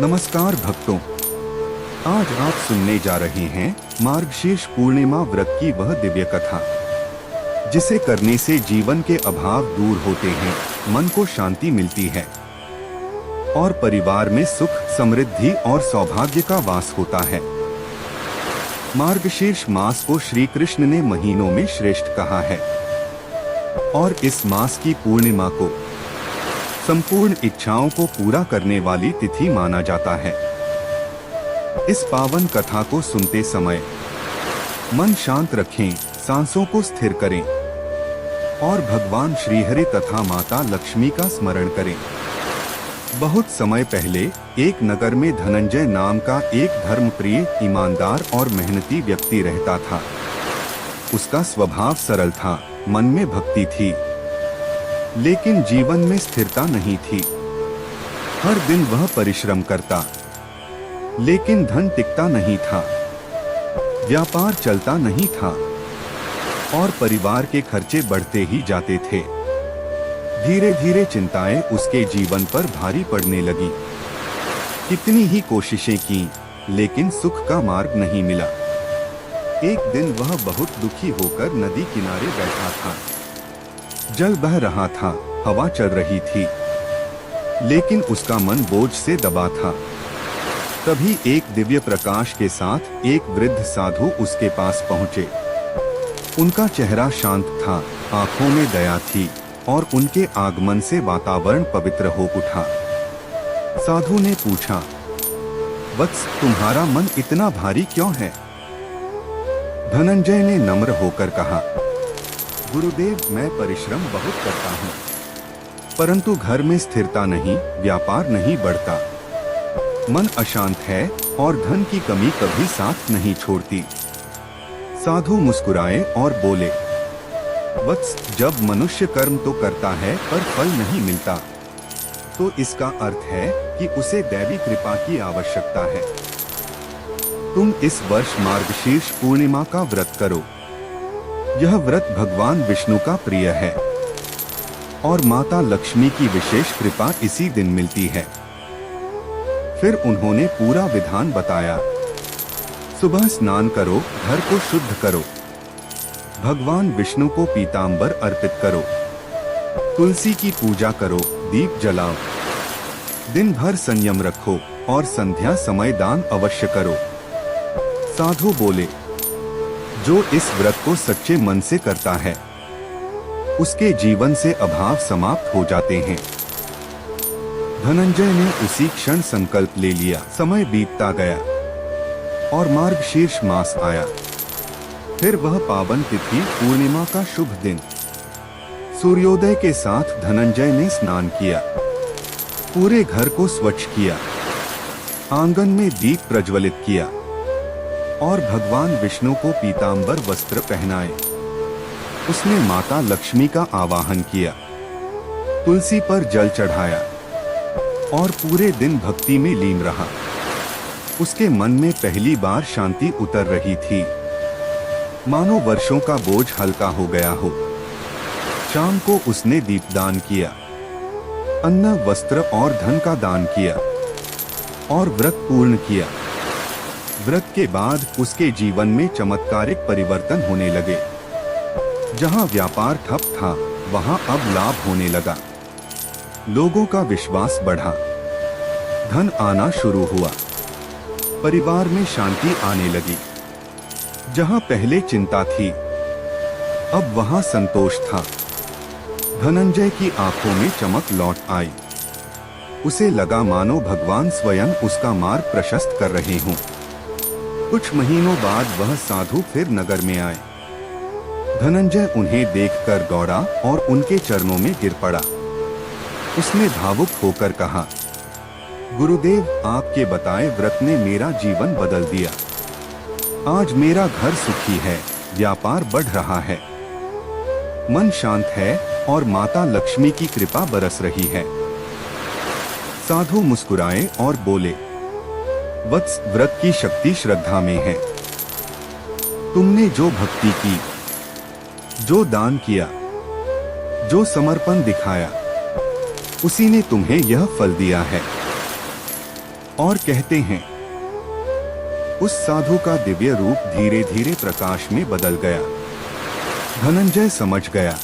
नमस्कार भक्तों, आज आप सुनने जा रहे हैं मार्गशीर्ष पूर्णिमा व्रत की वह दिव्य कथा जिसे करने से जीवन के अभाव दूर होते हैं, मन को शांति मिलती है और परिवार में सुख, समृद्धि और सौभाग्य का वास होता है। मार्गशीर्ष मास को श्री कृष्ण ने महीनों में श्रेष्ठ कहा है और इस मास की पूर्णिमा को संपूर्ण इच्छाओं को पूरा करने वाली तिथि माना जाता है। इस पावन कथा को सुनते समय मन शांत रखें, सांसों को स्थिर करें और भगवान श्रीहरि तथा माता लक्ष्मी का स्मरण करें। बहुत समय पहले एक नगर में धनंजय नाम का एक धर्मप्रिय, ईमानदार और मेहनती व्यक्ति रहता था। उसका स्वभाव सरल था, मन में भक्ति थी, लेकिन जीवन में स्थिरता नहीं थी। हर दिन वह परिश्रम करता, लेकिन धन टिकता नहीं था, व्यापार चलता नहीं था और परिवार के खर्चे बढ़ते ही जाते थे। धीरे धीरे चिंताएं उसके जीवन पर भारी पड़ने लगी। कितनी ही कोशिशें की, लेकिन सुख का मार्ग नहीं मिला। एक दिन वह बहुत दुखी होकर नदी किनारे बैठा था। जल बह रहा था, हवा चल रही थी, लेकिन उसका मन बोझ से दबा था। तभी एक दिव्य प्रकाश के साथ एक वृद्ध साधु उसके पास पहुंचे। उनका चेहरा शांत था, आंखों में दया थी और उनके आगमन से वातावरण पवित्र हो उठा। साधु ने पूछा, वत्स, तुम्हारा मन इतना भारी क्यों है? धनंजय ने नम्र होकर कहा, गुरुदेव, मैं परिश्रम बहुत करता हूँ, परंतु घर में स्थिरता नहीं, व्यापार नहीं बढ़ता, मन अशांत है और धन की कमी कभी साथ नहीं छोड़ती। साधु मुस्कुराए और बोले, वत्स, जब मनुष्य कर्म तो करता है पर फल नहीं मिलता, तो इसका अर्थ है कि उसे दैवी कृपा की आवश्यकता है। तुम इस वर्ष मार्गशीर्ष पूर्णिमा का व्रत करो। यह व्रत भगवान विष्णु का प्रिय है और माता लक्ष्मी की विशेष कृपा इसी दिन मिलती है। फिर उन्होंने पूरा विधान बताया। सुबह स्नान करो, घर को शुद्ध करो, भगवान विष्णु को पीतांबर अर्पित करो, तुलसी की पूजा करो, दीप जलाओ, दिन भर संयम रखो और संध्या समय दान अवश्य करो। साधु बोले, जो इस व्रत को सच्चे मन से करता है, उसके जीवन से अभाव समाप्त हो जाते हैं। धनंजय ने उसी क्षण संकल्प ले लिया। समय बीतता गया और मार्गशीर्ष मास आया। फिर वह पावन तिथि, पूर्णिमा का शुभ दिन। सूर्योदय के साथ धनंजय ने स्नान किया, पूरे घर को स्वच्छ किया, आंगन में दीप प्रज्वलित किया और भगवान विष्णु को पीतांबर वस्त्र पहनाए। उसने माता लक्ष्मी का आवाहन किया, तुलसी पर जल चढ़ाया और पूरे दिन भक्ति में लीन रहा। उसके मन में पहली बार शांति उतर रही थी, मानो वर्षों का बोझ हल्का हो गया हो। शाम को उसने दीपदान किया, अन्न, वस्त्र और धन का दान किया और व्रत पूर्ण किया। व्रत के बाद उसके जीवन में चमत्कारिक परिवर्तन होने लगे। जहां व्यापार ठप था, वहां अब लाभ होने लगा। लोगों का विश्वास बढ़ा, धन आना शुरू हुआ, परिवार में शांति आने लगी। जहां पहले चिंता थी, अब वहां संतोष था। धनंजय की आंखों में चमक लौट आई। उसे लगा मानो भगवान स्वयं उसका मार्ग प्रशस्त कर रहे हों। कुछ महीनों बाद वह साधु फिर नगर में आए। धनंजय उन्हें देखकर दौड़ा और उनके चरणों में गिर पड़ा। उसने भावुक होकर कहा, गुरुदेव, आपके बताए व्रत ने मेरा जीवन बदल दिया। आज मेरा घर सुखी है, व्यापार बढ़ रहा है, मन शांत है और माता लक्ष्मी की कृपा बरस रही है। साधु मुस्कुराए और बोले, वत्स, व्रत की शक्ति श्रद्धा में है। तुमने जो भक्ति की, जो दान किया, जो समर्पण दिखाया, उसी ने तुम्हें यह फल दिया है। और कहते हैं। उस साधु का दिव्य रूप धीरे धीरे प्रकाश में बदल गया। धनंजय समझ गया,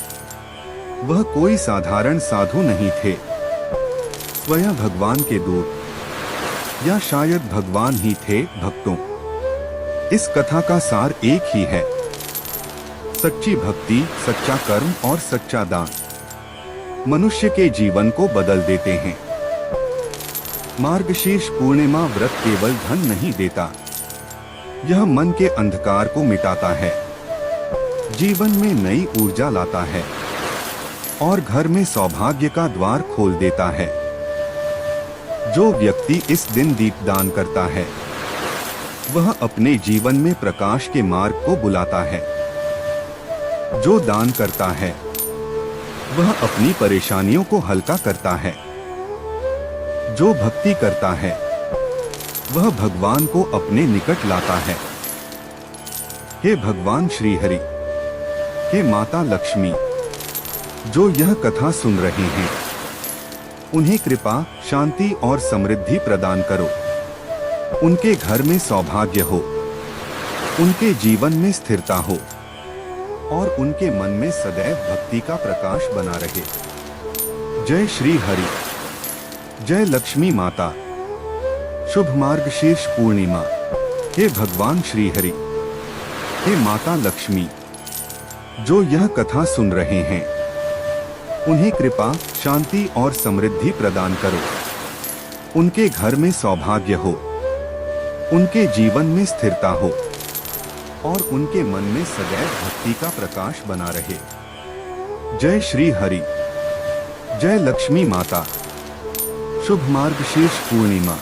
वह कोई साधारण साधु नहीं थे, स्वयं भगवान के दूत, या शायद भगवान ही थे भक्तों। इस कथा का सार एक ही है, सच्ची भक्ति, सच्चा कर्म और सच्चा दान मनुष्य के जीवन को बदल देते हैं। मार्गशीर्ष पूर्णिमा व्रत केवल धन नहीं देता, यह मन के अंधकार को मिटाता है, जीवन में नई ऊर्जा लाता है और घर में सौभाग्य का द्वार खोल देता है। जो व्यक्ति इस दिन दीपदान करता है, वह अपने जीवन में प्रकाश के मार्ग को बुलाता है। जो दान करता है, वह अपनी परेशानियों को हल्का करता है। जो भक्ति करता है, वह भगवान को अपने निकट लाता है। हे भगवान श्री हरि, हे माता लक्ष्मी, जो यह कथा सुन रहे हैं, उन्हें कृपा, शांति और समृद्धि प्रदान करो। उनके घर में सौभाग्य हो, उनके जीवन में स्थिरता हो और उनके मन में सदैव भक्ति का प्रकाश बना रहे। जय श्री हरि, जय लक्ष्मी माता। शुभ मार्गशीर्ष पूर्णिमा। हे भगवान श्री हरि, हे माता लक्ष्मी, जो यह कथा सुन रहे हैं, उन्हें कृपा, शांति और समृद्धि प्रदान करो। उनके घर में सौभाग्य हो, उनके जीवन में स्थिरता हो और उनके मन में सदैव भक्ति का प्रकाश बना रहे। जय श्री हरि, जय लक्ष्मी माता। शुभ मार्गशीर्ष पूर्णिमा।